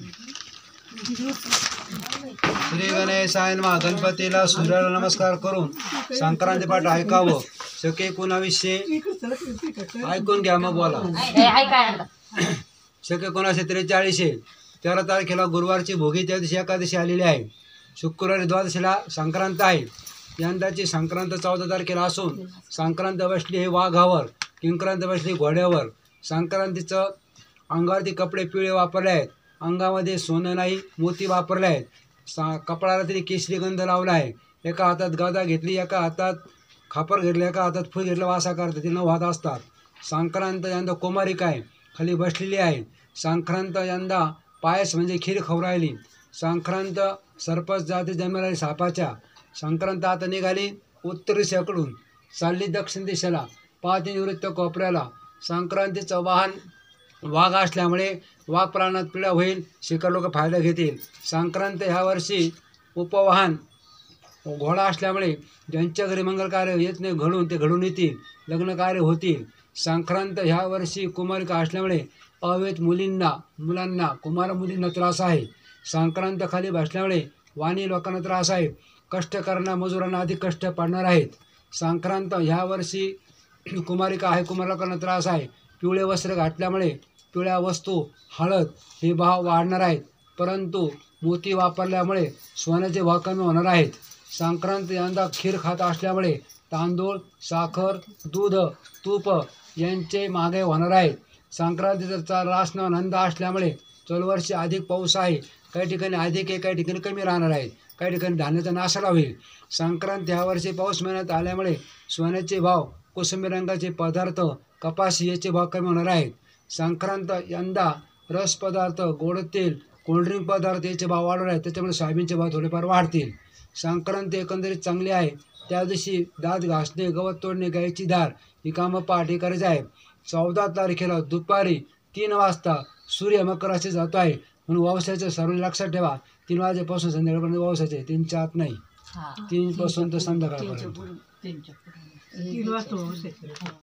श्री गणेशाय नमः. गणपतीला सूर्याला नमस्कार करून संक्रांती पाठ ऐकावं. शके 19 ऐकून घ्या मग बोला. शके 1943 13 तारखेला गुरुवारची भोगी त्या दिवशी एकादशी आलेली आहे. शुक्रवारी द्वादशीला संक्रांत आहे. यंदाची संक्रांत 14 तारखेला असून संक्रांत बसली हे वाघावर, किंक्रांत बसली घोड्यावर. संक्रांतीचं अंगावरती कपडे पिवळे वापरले आहेत. अंगामध्ये सोनं नाही, मोती वापरले आहेत. कपडाला तरी केशरी गंध लावला आहे. एका हातात गदा घेतली, एका हातात खापर घेतलं, एका हातात फूल घेतलं. वासा करतात ते 9 हात असतात. संक्रांत यंदा कुमारिका आहे, खाली बसलेली आहे. संक्रांत यंदा पायस म्हणजे खीर खवरायली. संक्रांत सर्पच जाती जन्माला सापाच्या. संक्रांत आता निघाली उत्तर दिशेकडून, चालली दक्षिण दिशेला, पाहती निवृत्त कोपऱ्याला. संक्रांतीचं वाहन वाघ असल्यामुळे वाघ प्राणात पीडा होईल, शिकार लोक फायदा घेतील. संक्रांत ह्या वर्षी उपवाहन घोडा असल्यामुळे ज्यांच्या घरी मंगल कार्य येत नाही घडून, ते घडून येतील, लग्न कार्य होतील. संक्रांत ह्या वर्षी कुमारिका असल्यामुळे अवैध मुलांना कुमार मुलींना त्रास आहे. संक्रांत खाली बसल्यामुळे वाणी लोकांना त्रास आहे. कष्ट करणाऱ्या मजुरांना अधिक कष्ट पडणार आहेत. संक्रांत ह्या वर्षी कुमारिका आहे, कुमार लोकांना त्रास आहे. पिवळे वस्त्र घातल्यामुळे पिवळ्या वस्तू, हळद हे भाव वाढणार आहेत. परंतु मोती वापरल्यामुळे सोन्याचे भाव कमी होणार आहेत. संक्रांत यंदा खीर खात असल्यामुळे तांदूळ, साखर, दूध, तूप यांचे महागाई होणार आहेत. संक्रांतीचा रासना आनंद असल्यामुळे चलवर्षी अधिक पाऊस आहे. काही ठिकाणी अधिक आहे, काही ठिकाणी कमी राहणार आहेत. काही ठिकाणी धान्याचा नासाडा होईल. संक्रांत ह्या वर्षी पाऊस महिन्यात आल्यामुळे सोन्याचे भाव, कोशिंबीर रंगाचे पदार्थ, कपाशी याचे भाव कमी होणार आहेत. संक्रांत यंदा रस पदार्थ, गोड तेल, कोल्ड्रिंक पदार्थ याचे भाव वाढणार आहेत. त्याच्यामुळे सोयाबीनचे भाव थोडेफार वाढतील. संक्रांत एकंदरीत चांगली आहे. त्या दिवशी दात घासणे, गवत तोडणे, गायची धार ही कामं पहाटे करायची आहे. 14 तारखेला दुपारी 3 वाजता सूर्य मकर राशीत जातो आहे. म्हणून व्यवसायाचं सर्वांनी लक्षात ठेवा. 3 वाजेपासून संध्याकाळपर्यंत व्यवसायाचे, 3च्या आत नाही, 3 पासून तर संध्याकाळपर्यंत.